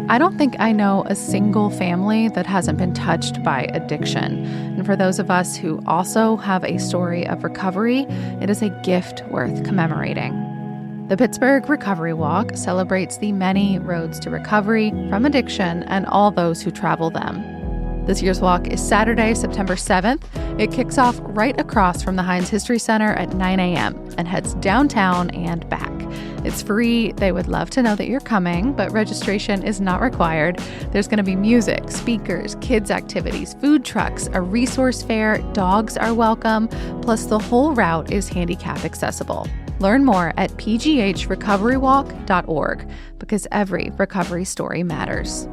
I don't think I know a single family that hasn't been touched by addiction. And for those of us who also have a story of recovery, it is a gift worth commemorating. The Pittsburgh Recovery Walk celebrates the many roads to recovery from addiction and all those who travel them. This year's walk is Saturday, September 7th. It kicks off right across from the Heinz History Center at 9 a.m. and heads downtown and back. It's free. They would love to know that you're coming, but registration is not required. There's going to be music, speakers, kids' activities, food trucks, a resource fair, dogs are welcome, plus the whole route is handicap accessible. Learn more at pghrecoverywalk.org because every recovery story matters.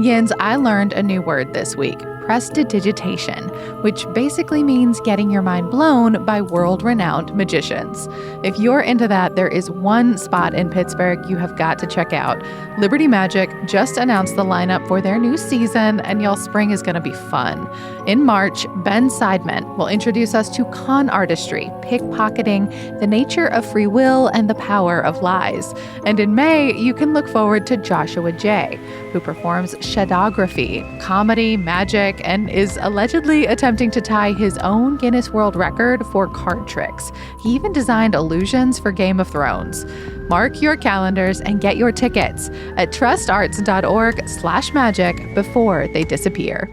Yins, I learned a new word this week, prestidigitation, which basically means getting your mind blown by world-renowned magicians. If you're into that, there is one spot in Pittsburgh you have got to check out. Liberty Magic just announced the lineup for their new season, and y'all, spring is going to be fun. In March, Ben Seidman will introduce us to con artistry, pickpocketing, the nature of free will, and the power of lies. And in May, you can look forward to Joshua J., who performs shadowgraphy, comedy, magic, and is allegedly attempting to tie his own Guinness World Record for card tricks. He even designed illusions for Game of Thrones. Mark your calendars and get your tickets at trustarts.org/magic before they disappear.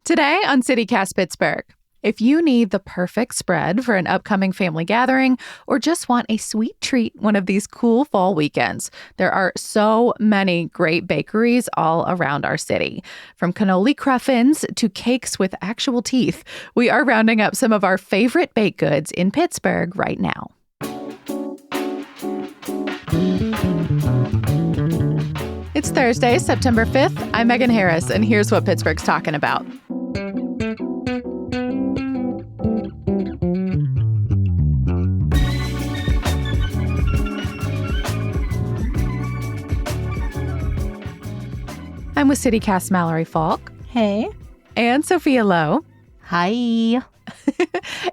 Today on CityCast Pittsburgh, if you need the perfect spread for an upcoming family gathering or just want a sweet treat one of these cool fall weekends, there are so many great bakeries all around our city. From Cannoli Cruffins to cakes with actual teeth, we are rounding up some of our favorite baked goods in Pittsburgh right now. It's Thursday, September 5th. I'm Megan Harris, and here's what Pittsburgh's talking about. I'm with CityCast Mallory Falk. Hey. And Sophia Lowe. Hi.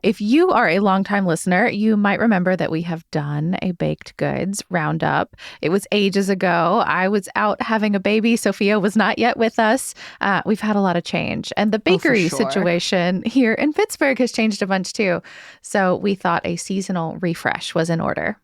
If you are a longtime listener, you might remember that we have done a baked goods roundup. It was ages ago. I was out having a baby. Sophia was not yet with us. We've had a lot of change. And the bakery situation here in Pittsburgh has changed a bunch too. So we thought a seasonal refresh was in order.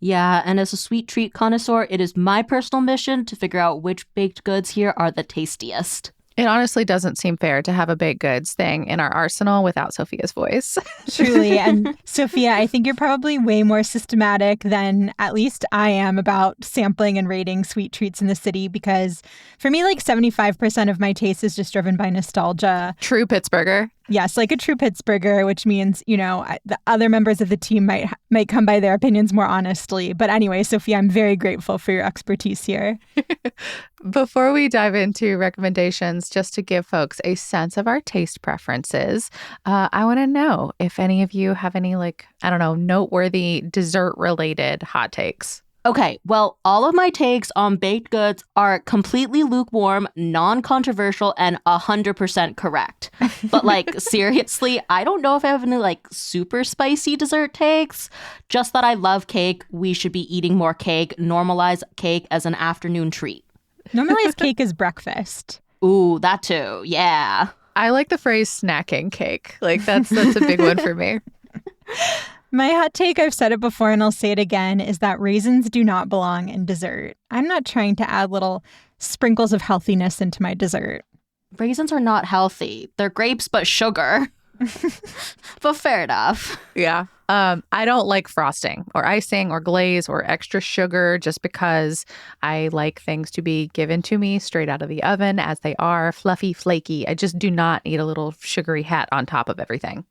Yeah, and as a sweet treat connoisseur, it is my personal mission to figure out which baked goods here are the tastiest. It honestly doesn't seem fair to have a baked goods thing in our arsenal without Sophia's voice. Truly. And Sophia, I think you're probably way more systematic than at least I am about sampling and rating sweet treats in the city, because for me, like 75% of my taste is just driven by nostalgia. True Pittsburgher. Yes, like a true Pittsburgher, which means, you know, the other members of the team might come by their opinions more honestly. But anyway, Sophia, I'm very grateful for your expertise here. Before we dive into recommendations, just to give folks a sense of our taste preferences, I want to know if any of you have any, noteworthy dessert-related hot takes. Okay, well, all of my takes on baked goods are completely lukewarm, non-controversial, and 100% correct. But, seriously, I don't know if I have any, super spicy dessert takes. Just that I love cake. We should be eating more cake. Normalize cake as an afternoon treat. Normalize cake as breakfast. Ooh, that too. Yeah. I like the phrase snacking cake. That's a big one for me. My hot take, I've said it before and I'll say it again, is that raisins do not belong in dessert. I'm not trying to add little sprinkles of healthiness into my dessert. Raisins are not healthy. They're grapes, but sugar. But fair enough. Yeah. I don't like frosting or icing or glaze or extra sugar just because I like things to be given to me straight out of the oven as they are, fluffy, flaky. I just do not need a little sugary hat on top of everything.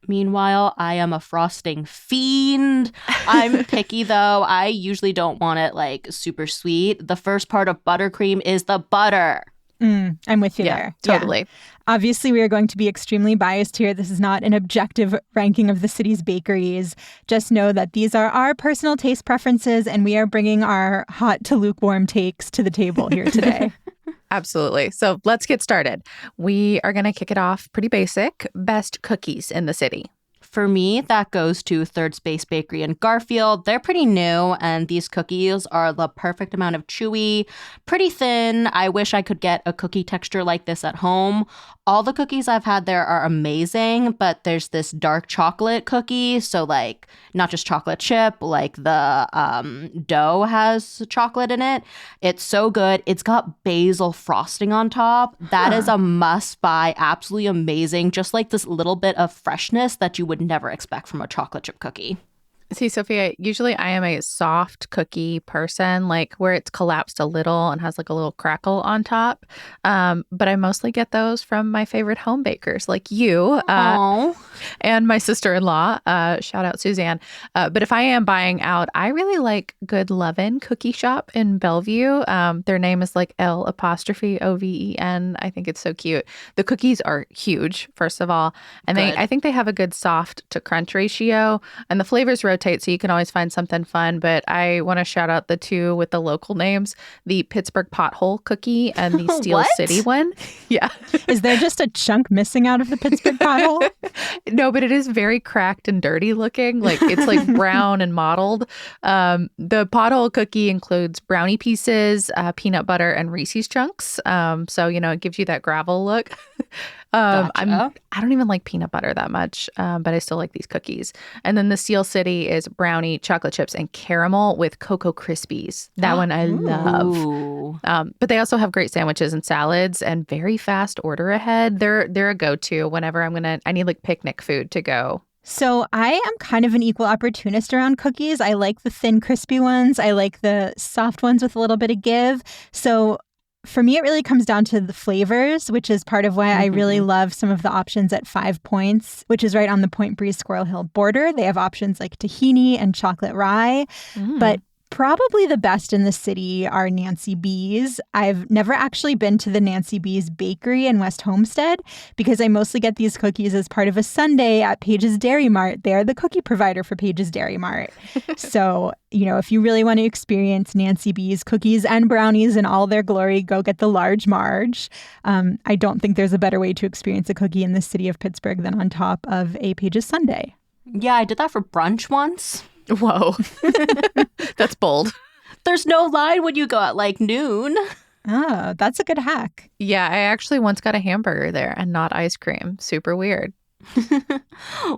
Meanwhile, I am a frosting fiend. I'm picky, though. I usually don't want it, super sweet. The first part of buttercream is the butter. I'm with you there. Totally. Yeah. Obviously, we are going to be extremely biased here. This is not an objective ranking of the city's bakeries. Just know that these are our personal taste preferences, and we are bringing our hot to lukewarm takes to the table here today. Absolutely. So let's get started. We are going to kick it off pretty basic. Best cookies in the city. For me, that goes to Third Space Bakery in Garfield. They're pretty new, and these cookies are the perfect amount of chewy, pretty thin. I wish I could get a cookie texture like this at home. All the cookies I've had there are amazing, but there's this dark chocolate cookie. So, like, not just chocolate chip, like the dough has chocolate in it. It's so good. It's got basil frosting on top. That is a must buy. Absolutely amazing. Just like this little bit of freshness that you would never expect from a chocolate chip cookie. See, Sophia, usually I am a soft cookie person, like where it's collapsed a little and has like a little crackle on top. But I mostly get those from my favorite home bakers like you and my sister-in-law. Shout out Suzanne. But if I am buying out, I really like Good Lovin' Cookie Shop in Bellevue. Their name is like L''OVEN. I think it's so cute. The cookies are huge, first of all. And I think they have a good soft to crunch ratio. And the flavors rotate, so you can always find something fun. But I want to shout out the two with the local names, the Pittsburgh Pothole Cookie and the Steel City one. Yeah. Is there just a chunk missing out of the Pittsburgh pothole? No, but it is very cracked and dirty looking. Like it's like brown and mottled. The pothole cookie includes brownie pieces, peanut butter, and Reese's chunks. So, it gives you that gravel look. Gotcha. I don't even like peanut butter that much, but I still like these cookies. And then the Steel City is brownie, chocolate chips, and caramel with Cocoa Krispies. That one I love. But they also have great sandwiches and salads and very fast order ahead. They're a go-to whenever I need like picnic food to go. So I am kind of an equal opportunist around cookies. I like the thin, crispy ones. I like the soft ones with a little bit of give. So for me, it really comes down to the flavors, which is part of why I really love some of the options at 5 Points, which is right on the Point Breeze Squirrel Hill border. They have options like tahini and chocolate rye. But probably the best in the city are Nancy B's. I've never actually been to the Nancy B's bakery in West Homestead because I mostly get these cookies as part of a sundae at Page's Dairy Mart. They are the cookie provider for Page's Dairy Mart. So, if you really want to experience Nancy B's cookies and brownies in all their glory, go get the large Marge. I don't think there's a better way to experience a cookie in the city of Pittsburgh than on top of a Page's sundae. Yeah, I did that for brunch once. Whoa. That's bold. There's no line when you go at like noon. Oh, that's a good hack. Yeah, I actually once got a hamburger there and not ice cream. Super weird.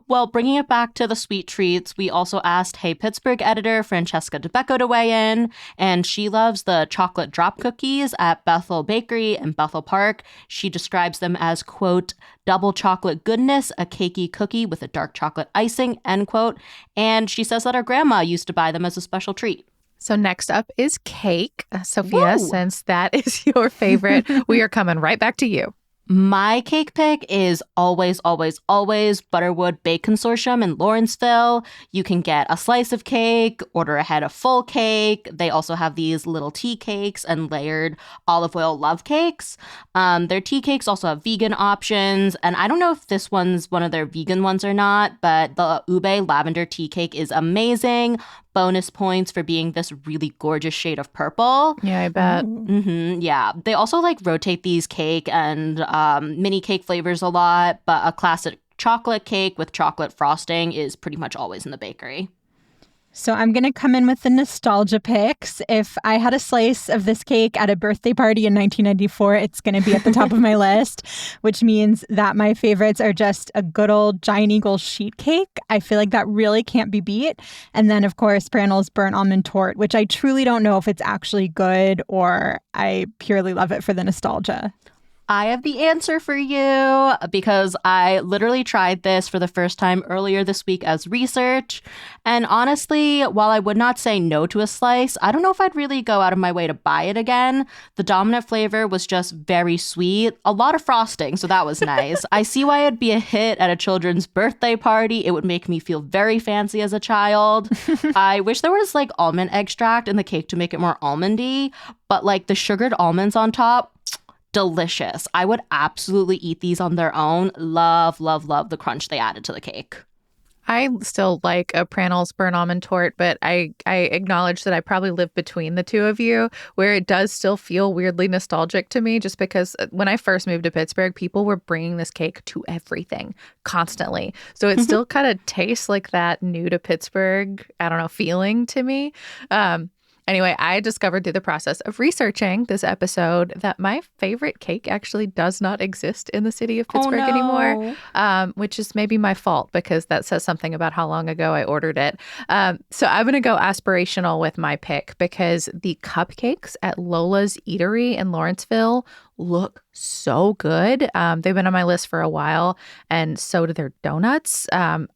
Well, bringing it back to the sweet treats, we also asked Hey Pittsburgh editor Francesca DeBecco to weigh in, and she loves the chocolate drop cookies at Bethel Bakery in Bethel Park. She describes them as, quote, double chocolate goodness, a cakey cookie with a dark chocolate icing, end quote. And she says that her grandma used to buy them as a special treat. So next up is cake. Sophia, since that is your favorite, we are coming right back to you. My cake pick is always, always, always Butterwood Bake Consortium in Lawrenceville. You can get a slice of cake, order ahead a full cake. They also have these little tea cakes and layered olive oil love cakes. Their tea cakes also have vegan options. And I don't know if this one's one of their vegan ones or not, but the ube lavender tea cake is amazing. Bonus points for being this really gorgeous shade of purple. Yeah, I bet. Yeah. They also rotate these cake and mini cake flavors a lot, but a classic chocolate cake with chocolate frosting is pretty much always in the bakery. So I'm going to come in with the nostalgia picks. If I had a slice of this cake at a birthday party in 1994, it's going to be at the top of my list, which means that my favorites are just a good old Giant Eagle sheet cake. I feel like that really can't be beat. And then, of course, Brannel's burnt almond tort, which I truly don't know if it's actually good or I purely love it for the nostalgia. I have the answer for you because I literally tried this for the first time earlier this week as research. And honestly, while I would not say no to a slice, I don't know if I'd really go out of my way to buy it again. The dominant flavor was just very sweet, a lot of frosting, so that was nice. I see why it'd be a hit at a children's birthday party. It would make me feel very fancy as a child. I wish there was almond extract in the cake to make it more almondy, but the sugared almonds on top, delicious. I would absolutely eat these on their own. Love, love, love the crunch they added to the cake. I still like a Prandel's burnt almond tort, but I acknowledge that I probably live between the two of you, where it does still feel weirdly nostalgic to me, just because when I first moved to Pittsburgh, people were bringing this cake to everything constantly. So it still kind of tastes like that new to Pittsburgh, I don't know, feeling to me. Anyway, I discovered through the process of researching this episode that my favorite cake actually does not exist in the city of Pittsburgh anymore, which is maybe my fault because that says something about how long ago I ordered it. So I'm going to go aspirational with my pick because the cupcakes at Lola's Eatery in Lawrenceville look so good. They've been on my list for a while, and so do their donuts. I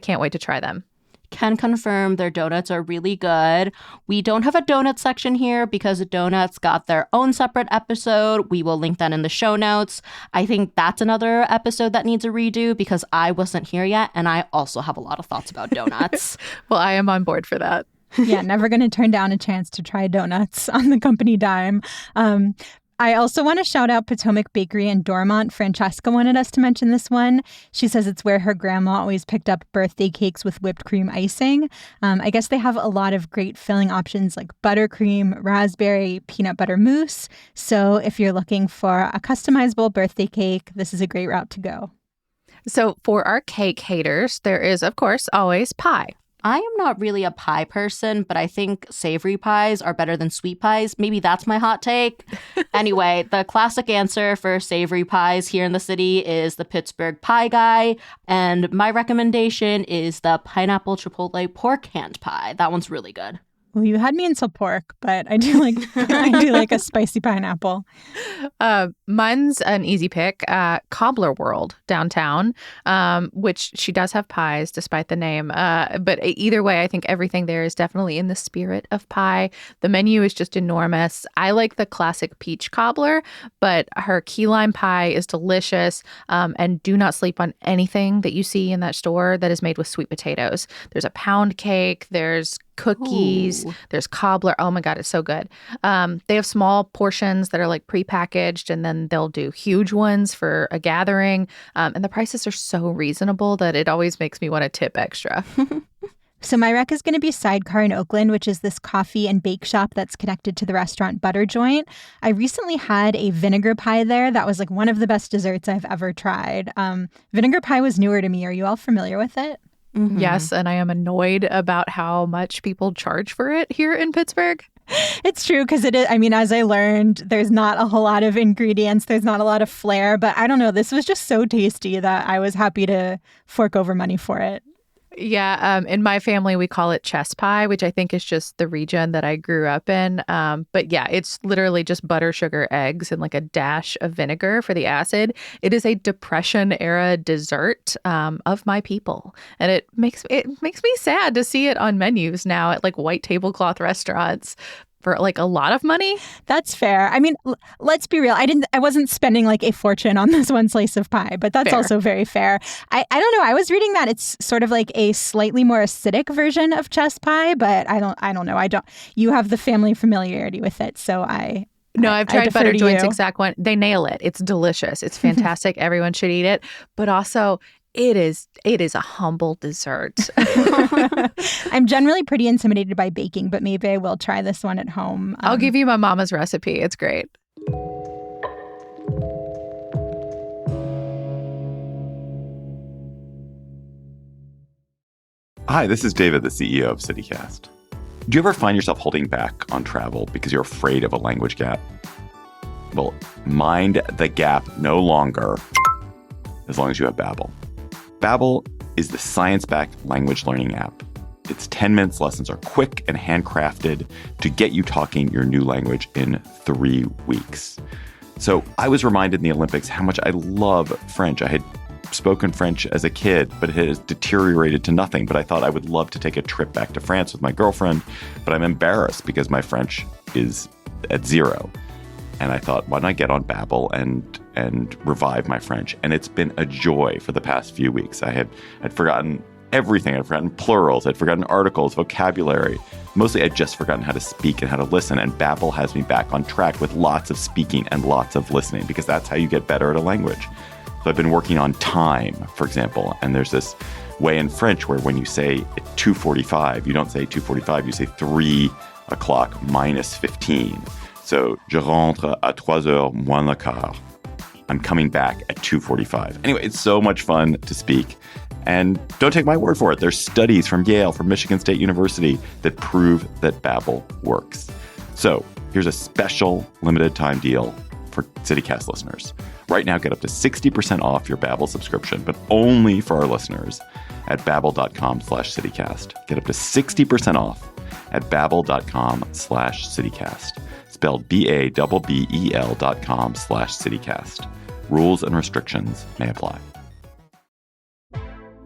can't wait to try them. Can confirm their donuts are really good. We don't have a donut section here because the donuts got their own separate episode. We will link that in the show notes. I think that's another episode that needs a redo because I wasn't here yet, and I also have a lot of thoughts about donuts. Well, I am on board for that. Yeah, never going to turn down a chance to try donuts on the company dime. I also want to shout out Potomac Bakery in Dormont. Francesca wanted us to mention this one. She says it's where her grandma always picked up birthday cakes with whipped cream icing. I guess they have a lot of great filling options like buttercream, raspberry, peanut butter mousse. So if you're looking for a customizable birthday cake, this is a great route to go. So for our cake haters, there is, of course, always pie. I am not really a pie person, but I think savory pies are better than sweet pies. Maybe that's my hot take. Anyway, the classic answer for savory pies here in the city is the Pittsburgh Pie Guy. And my recommendation is the pineapple chipotle pork hand pie. That one's really good. Well, you had me until pork, but I do like a spicy pineapple. Mine's an easy pick. Cobbler World downtown, which she does have pies despite the name. But either way, I think everything there is definitely in the spirit of pie. The menu is just enormous. I like the classic peach cobbler, but her key lime pie is delicious. And do not sleep on anything that you see in that store that is made with sweet potatoes. There's a pound cake. There's cookies. Ooh. There's cobbler. Oh my God, it's so good. They have small portions that are like prepackaged, and then they'll do huge ones for a gathering. And the prices are so reasonable that it always makes me want to tip extra. So my rec is going to be Sidecar in Oakland, which is this coffee and bake shop that's connected to the restaurant Butter Joint. I recently had a vinegar pie there. That was like one of the best desserts I've ever tried. Vinegar pie was newer to me. Are you all familiar with it? Mm-hmm. Yes, and I am annoyed about how much people charge for it here in Pittsburgh. It's true because it is. I mean, as I learned, there's not a whole lot of ingredients. There's not a lot of flair. But I don't know. This was just so tasty that I was happy to fork over money for it. Yeah. In my family, we call it chess pie, which I think is just the region that I grew up in. But yeah, it's literally just butter, sugar, eggs, and like a dash of vinegar for the acid. It is a Depression era dessert of my people. And it makes me sad to see it on menus now at like white tablecloth restaurants for like a lot of money. That's fair. I mean, let's be real. I wasn't spending like a fortune on this one slice of pie, but that's also very fair. I don't know. I was reading that it's sort of like a slightly more acidic version of chess pie, but I don't know. You have the family familiarity with it, so I've tried Butter Joint's exact one. They nail it. It's delicious. It's fantastic. Everyone should eat it. But also, it is a humble dessert. I'm generally pretty intimidated by baking, but maybe I will try this one at home. I'll give you my mama's recipe. It's great. Hi, this is David, the CEO of CityCast. Do you ever find yourself holding back on travel because you're afraid of a language gap? Well, mind the gap no longer, as long as you have Babbel. Babbel is the science-backed language learning app. Its 10 minutes lessons are quick and handcrafted to get you talking your new language in 3 weeks. So I was reminded in the Olympics how much I love French. I had spoken French as a kid, but it has deteriorated to nothing. But I thought I would love to take a trip back to France with my girlfriend, but I'm embarrassed because my French is at 0. And I thought, why don't I get on Babbel and revive my French? And it's been a joy for the past few weeks. I'd forgotten everything. I'd forgotten plurals. I'd forgotten articles, vocabulary. Mostly I'd just forgotten how to speak and how to listen. And Babbel has me back on track with lots of speaking and lots of listening, because that's how you get better at a language. So I've been working on time, for example, and there's this way in French where when you say 2:45, you don't say 2:45, you say 3 o'clock minus 15. So, je rentre à 3h moins le quart. I'm coming back at 2:45. Anyway, it's so much fun to speak. And don't take my word for it. There's studies from Yale, from Michigan State University that prove that Babbel works. So here's a special limited time deal for CityCast listeners. Right now, get up to 60% off your Babbel subscription, but only for our listeners at babbel.com/citycast. Get up to 60% off at babbel.com/citycast. Spelled BABBEL.com/citycast. Rules and restrictions may apply.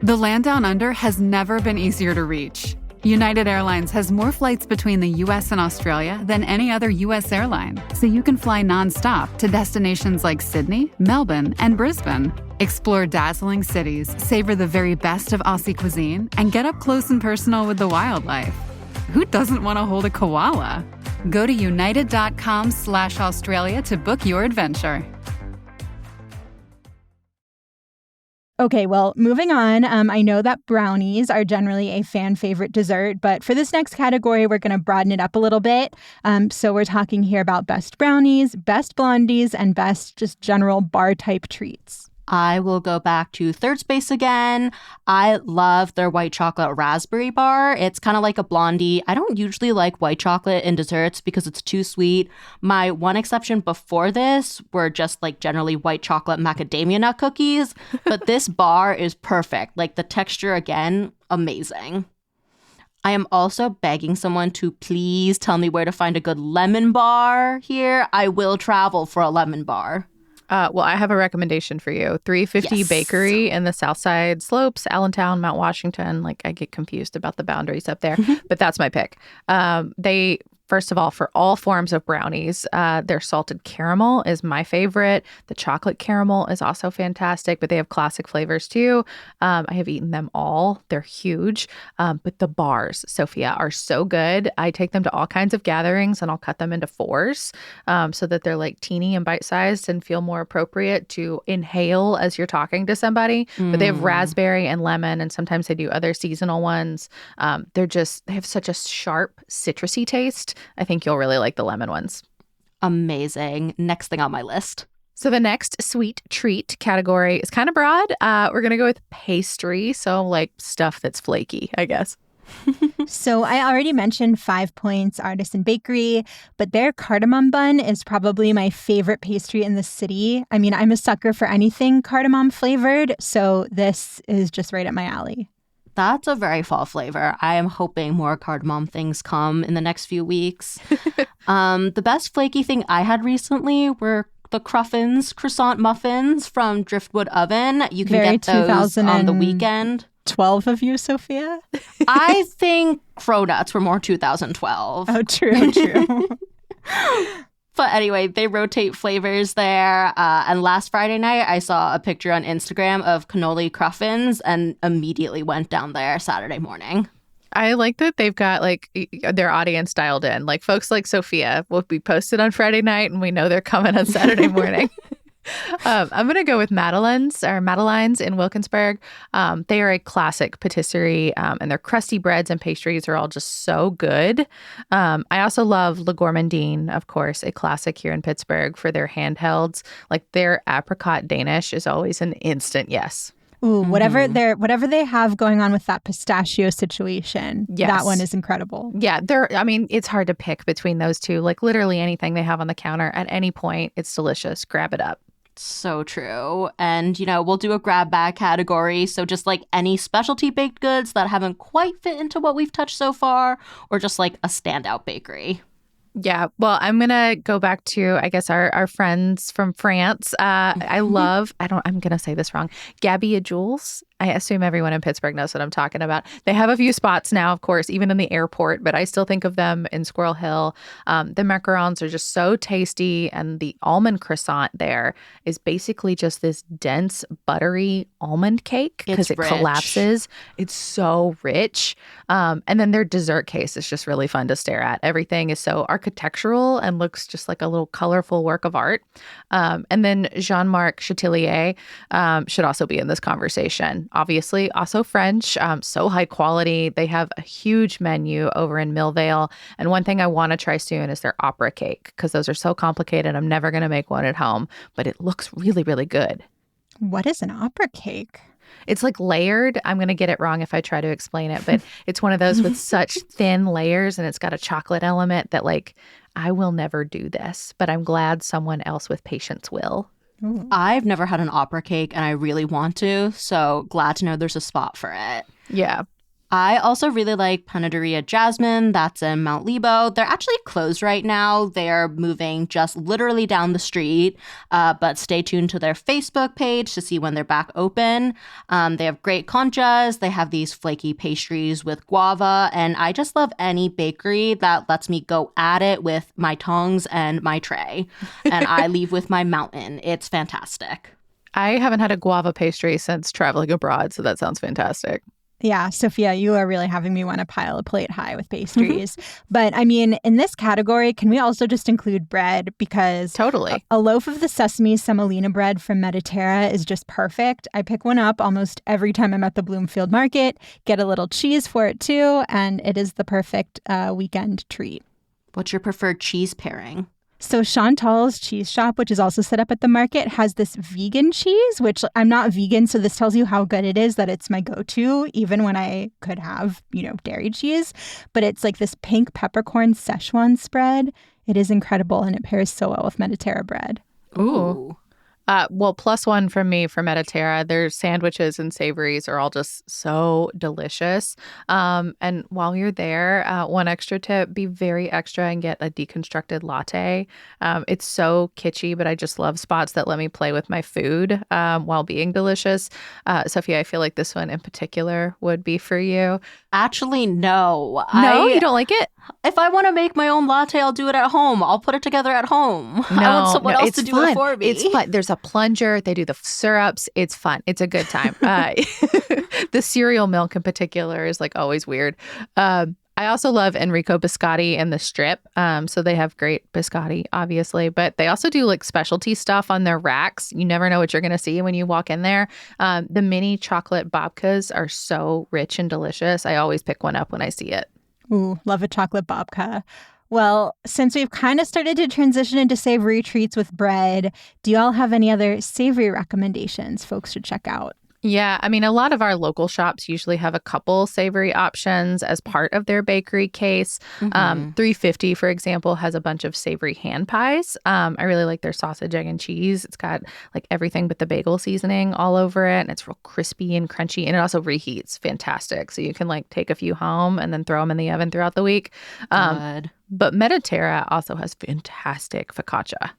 The land down under has never been easier to reach. United Airlines has more flights between the U.S. and Australia than any other U.S. airline, so you can fly nonstop to destinations like Sydney, Melbourne, and Brisbane. Explore dazzling cities, savor the very best of Aussie cuisine, and get up close and personal with the wildlife. Who doesn't want to hold a koala? Go to united.com/Australia to book your adventure. Okay, well, moving on, I know that brownies are generally a fan favorite dessert, but for this next category, we're going to broaden it up a little bit. So we're talking here about best brownies, best blondies, and best just general bar type treats. I will go back to third space again. I love their white chocolate raspberry bar. It's kind of like a blondie. I don't usually like white chocolate in desserts because it's too sweet. My one exception before this were just like generally white chocolate macadamia nut cookies. But this bar is perfect. Like the texture, again, amazing. I am also begging someone to please tell me where to find a good lemon bar here. I will travel for a lemon bar. Well, I have a recommendation for you. 350 Yes. Bakery in the South Side Slopes, Allentown, Mount Washington. Like, I get confused about the boundaries up there, but that's my pick. They, first of all, for all forms of brownies, their salted caramel is my favorite. The chocolate caramel is also fantastic, but they have classic flavors too. I have eaten them all. They're huge. But the bars, Sophia, are so good. I take them to all kinds of gatherings and I'll cut them into 4s so that they're like teeny and bite-sized and feel more appropriate to inhale as you're talking to somebody. But they have raspberry and lemon, and sometimes they do other seasonal ones. They have such a sharp citrusy taste. I think you'll really like the lemon ones. Amazing. Next thing on my list. So the next sweet treat category is kind of broad. We're going to go with pastry. So like stuff that's flaky, I guess. So I already mentioned 5 Points Artisan Bakery, but their cardamom bun is probably my favorite pastry in the city. I mean, I'm a sucker for anything cardamom flavored, so this is just right up my alley. That's a very fall flavor. I am hoping more cardamom things come in the next few weeks. The best flaky thing I had recently were the Cruffins croissant muffins from Driftwood Oven. You can Very get those on the weekend. 12 of you, Sophia? I think Cronuts were more 2012. Oh, true. But anyway, they rotate flavors there. And last Friday night, I saw a picture on Instagram of Cannoli Cruffins and immediately went down there Saturday morning. I like that they've got like their audience dialed in. Like folks like Sophia will be posted on Friday night and we know they're coming on Saturday morning. I'm going to go with Madelines in Wilkinsburg. They are a classic patisserie, and their crusty breads and pastries are all just so good. I also love Le Gourmandine, of course, a classic here in Pittsburgh for their handhelds. Like their apricot Danish is always an instant yes. Ooh, whatever they have going on with that pistachio situation, that one is incredible. Yeah, it's hard to pick between those two. Like literally anything they have on the counter at any point, it's delicious. Grab it up. So true. And, we'll do a grab bag category. So just like any specialty baked goods that haven't quite fit into what we've touched so far, or just like a standout bakery. Yeah, well, I'm going to go back to, I guess, our friends from France. I'm going to say this wrong, Gabia Jules. I assume everyone in Pittsburgh knows what I'm talking about. They have a few spots now, of course, even in the airport, but I still think of them in Squirrel Hill. The macarons are just so tasty, and the almond croissant there is basically just this dense, buttery almond cake because it collapses. It's so rich. And then their dessert case is just really fun to stare at. Everything is so architectural and looks just like a little colorful work of art. And then Jean-Marc Chatelier should also be in this conversation. obviously, also French, so high quality. They have a huge menu over in Millvale. And one thing I want to try soon is their opera cake, because those are so complicated. I'm never going to make one at home, but it looks really, really good. What is an opera cake? It's like layered. I'm going to get it wrong if I try to explain it, but it's one of those with such thin layers, and it's got a chocolate element that, like, I will never do this, but I'm glad someone else with patience will. Ooh. I've never had an opera cake and I really want to, so glad to know there's a spot for it. Yeah. I also really like Panaderia Jasmine. That's in Mount Lebo. They're actually closed right now. They're moving just literally down the street, but stay tuned to their Facebook page to see when they're back open. They have great conchas. They have these flaky pastries with guava, and I just love any bakery that lets me go at it with my tongs and my tray, and I leave with my mountain. It's fantastic. I haven't had a guava pastry since traveling abroad, so that sounds fantastic. Yeah, Sophia, you are really having me want to pile a plate high with pastries. But I mean, in this category, can we also just include bread? Because Totally. a loaf of the sesame semolina bread from Mediterra is just perfect. I pick one up almost every time I'm at the Bloomfield Market, get a little cheese for it too, and it is the perfect weekend treat. What's your preferred cheese pairing? So Chantal's Cheese Shop, which is also set up at the market, has this vegan cheese, which I'm not vegan, so this tells you how good it is that it's my go-to, even when I could have, dairy cheese. But it's like this pink peppercorn Szechuan spread. It is incredible, and it pairs so well with Mediterra bread. Ooh. Well, +1 from me for Mediterra. Their sandwiches and savories are all just so delicious. And while you're there, one extra tip, be very extra and get a deconstructed latte. It's so kitschy, but I just love spots that let me play with my food while being delicious. Sophia, I feel like this one in particular would be for you. Actually, no. No, you don't like it? If I want to make my own latte, I'll do it at home. I'll put it together at home. I want someone else to do it for me. It's fun. There's a plunger. They do the syrups. It's fun. It's a good time. The cereal milk in particular is like always weird. I also love Enrico Biscotti and the Strip. So they have great biscotti, obviously, but they also do like specialty stuff on their racks. You never know what you're going to see when you walk in there. The mini chocolate babkas are so rich and delicious. I always pick one up when I see it. Ooh, love a chocolate babka. Well, since we've kind of started to transition into savory treats with bread, do you all have any other savory recommendations folks should check out? Yeah, I mean, a lot of our local shops usually have a couple savory options as part of their bakery case. 350, for example, has a bunch of savory hand pies. I really like their sausage, egg, and cheese. It's got like everything but the bagel seasoning all over it, and it's real crispy and crunchy, and it also reheats fantastic. So you can like take a few home and then throw them in the oven throughout the week. But Mediterra also has fantastic focaccia.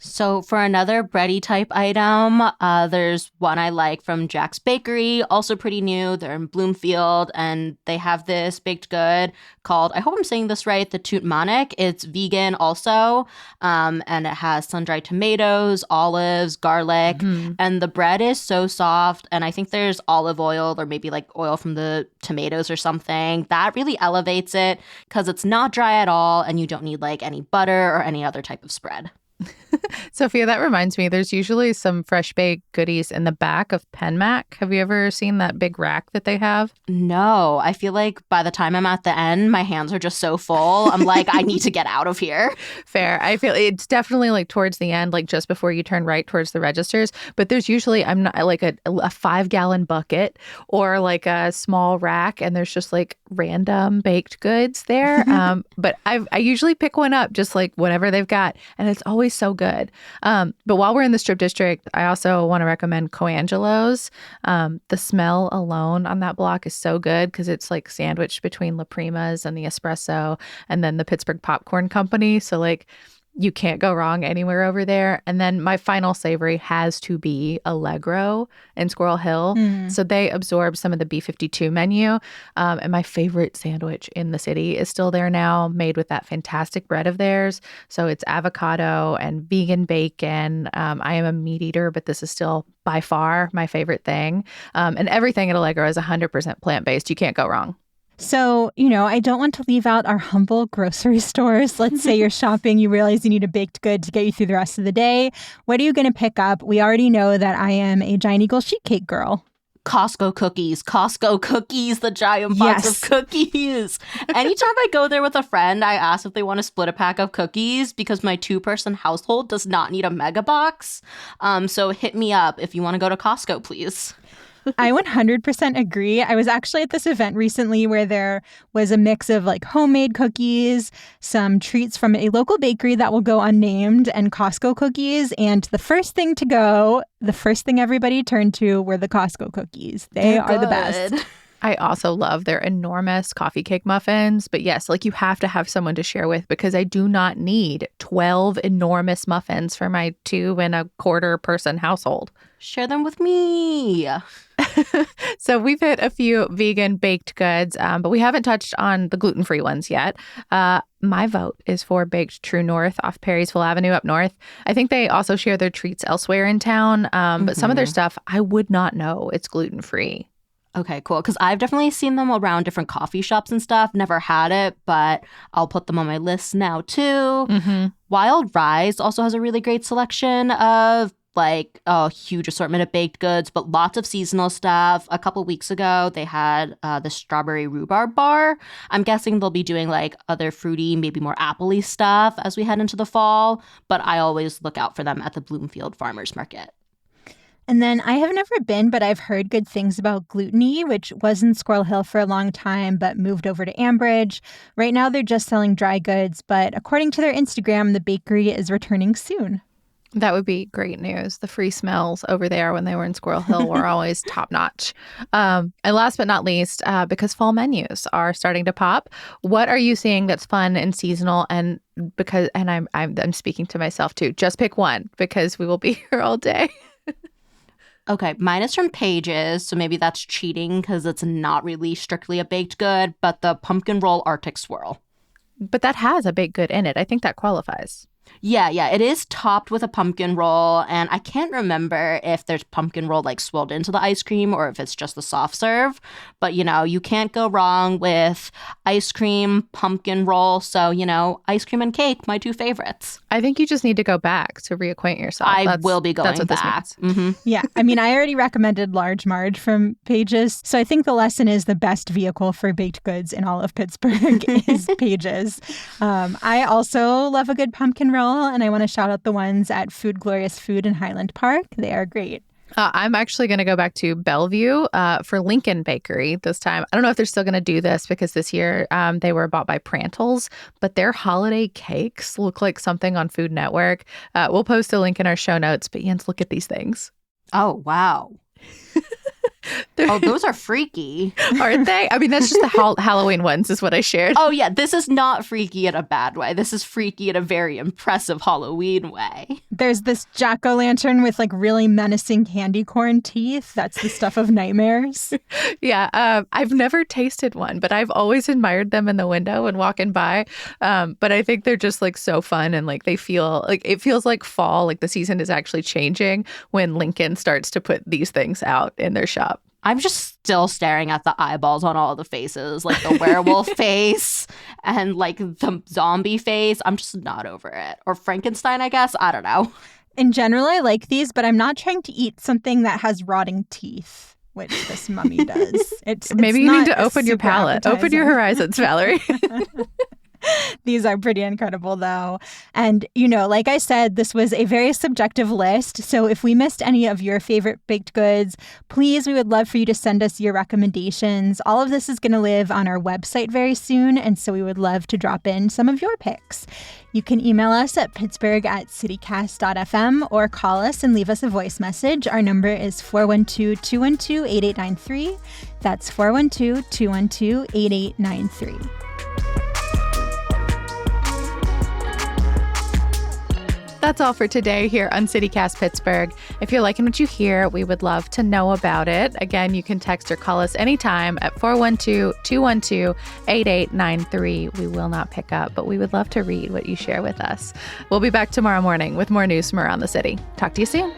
So for another bready type item, there's one I like from Jack's Bakery, also pretty new. They're in Bloomfield, and they have this baked good called, I hope I'm saying this right, the Tutmanik. It's vegan also, and it has sun-dried tomatoes, olives, garlic, and the bread is so soft, and I think there's olive oil or maybe like oil from the tomatoes or something. That really elevates it because it's not dry at all, and you don't need like any butter or any other type of spread. Sophia, that reminds me, there's usually some fresh baked goodies in the back of PenMac. Have you ever seen that big rack that they have? No, I feel like by the time I'm at the end, my hands are just so full. I'm like, I need to get out of here. Fair. I feel it's definitely like towards the end, like just before you turn right towards the registers. But there's usually, I'm not like a 5-gallon bucket or like a small rack, and there's just like random baked goods there. But I usually pick one up just like whatever they've got, and it's always so good. But while we're in the Strip District, I also want to recommend Coangelo's. The smell alone on that block is so good because it's like sandwiched between La Prima's and the Espresso and then the Pittsburgh Popcorn Company. So like you can't go wrong anywhere over there. And then my final savory has to be Allegro in Squirrel Hill. So they absorbed some of the B52 menu. And my favorite sandwich in the city is still there now, made with that fantastic bread of theirs. So it's avocado and vegan bacon. I am a meat eater, but this is still by far my favorite thing. And everything at Allegro is 100% plant-based. You can't go wrong. So, I don't want to leave out our humble grocery stores. Let's say you're shopping, you realize you need a baked good to get you through the rest of the day. What are you going to pick up? We already know that I am a Giant Eagle sheet cake girl. Costco cookies, the giant box of cookies. Anytime I go there with a friend, I ask if they want to split a pack of cookies because my 2-person household does not need a mega box. So hit me up if you want to go to Costco, please. I 100% agree. I was actually at this event recently where there was a mix of like homemade cookies, some treats from a local bakery that will go unnamed, and Costco cookies. And the first thing everybody turned to were the Costco cookies. They are the best. I also love their enormous coffee cake muffins. But yes, like you have to have someone to share with because I do not need 12 enormous muffins for my 2 1/4 person household. Share them with me. So we've hit a few vegan baked goods, but we haven't touched on the gluten-free ones yet. My vote is for Baked True North off Perrysville Avenue up north. I think they also share their treats elsewhere in town, but some of their stuff I would not know it's gluten-free. Okay, cool. Because I've definitely seen them around different coffee shops and stuff. Never had it, but I'll put them on my list now too. Wild Rise also has a really great selection of like a huge assortment of baked goods, but lots of seasonal stuff. A couple weeks ago, they had the strawberry rhubarb bar. I'm guessing they'll be doing like other fruity, maybe more apple-y stuff as we head into the fall, but I always look out for them at the Bloomfield Farmers Market. And then I have never been, but I've heard good things about Gluten-y, which was in Squirrel Hill for a long time, but moved over to Ambridge. Right now, they're just selling dry goods, but according to their Instagram, the bakery is returning soon. That would be great news. The free smells over there when they were in Squirrel Hill were always top notch. And last but not least, because fall menus are starting to pop, what are you seeing that's fun and seasonal? And I'm speaking to myself too. Just pick one because we will be here all day. Okay, mine is from Pages, so maybe that's cheating because it's not really strictly a baked good, but the pumpkin roll Arctic swirl. But that has a baked good in it. I think that qualifies. Yeah, it is topped with a pumpkin roll, and I can't remember if there's pumpkin roll like swirled into the ice cream or if it's just the soft serve, but you can't go wrong with ice cream, pumpkin roll, so ice cream and cake, my 2 favorites. I think you just need to go back to reacquaint yourself. I will be going that's what back. This means. Mm-hmm. Yeah, I mean, I already recommended Large Marge from Pages, so I think the lesson is the best vehicle for baked goods in all of Pittsburgh is Pages. I also love a good pumpkin roll, and I want to shout out the ones at Food Glorious Food in Highland Park. They are great. I'm actually going to go back to Bellevue for Lincoln Bakery this time. I don't know if they're still going to do this because this year they were bought by Prantles, but their holiday cakes look like something on Food Network. We'll post a link in our show notes, but Jens, look at these things. Oh, wow. Oh, those are freaky. Aren't they? I mean, that's just the Halloween ones is what I shared. Oh, yeah. This is not freaky in a bad way. This is freaky in a very impressive Halloween way. There's this jack-o'-lantern with like really menacing candy corn teeth. That's the stuff of nightmares. Yeah. I've never tasted one, but I've always admired them in the window and walking by. But I think they're just like so fun and like they feel like it feels like fall, like the season is actually changing when Lincoln starts to put these things out in their shop. I'm just still staring at the eyeballs on all the faces, like the werewolf face and like the zombie face. I'm just not over it. Or Frankenstein, I guess. I don't know. In general, I like these, but I'm not trying to eat something that has rotting teeth, which this mummy does. Maybe you need to open your palate. Open your horizons, Valerie. These are pretty incredible, though. And, like I said, this was a very subjective list. So if we missed any of your favorite baked goods, please, we would love for you to send us your recommendations. All of this is going to live on our website very soon. And so we would love to drop in some of your picks. You can email us at pittsburgh@citycast.fm or call us and leave us a voice message. Our number is 412-212-8893. That's 412-212-8893. That's all for today here on CityCast Pittsburgh. If you're liking what you hear, we would love to know about it. Again, you can text or call us anytime at 412-212-8893. We will not pick up, but we would love to read what you share with us. We'll be back tomorrow morning with more news from around the city. Talk to you soon.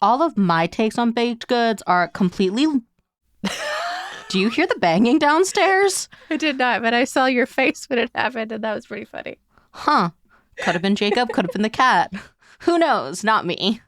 All of my takes on baked goods are completely... Do you hear the banging downstairs? I did not, but I saw your face when it happened, and that was pretty funny. Huh. Could have been Jacob, could have been the cat. Who knows? Not me.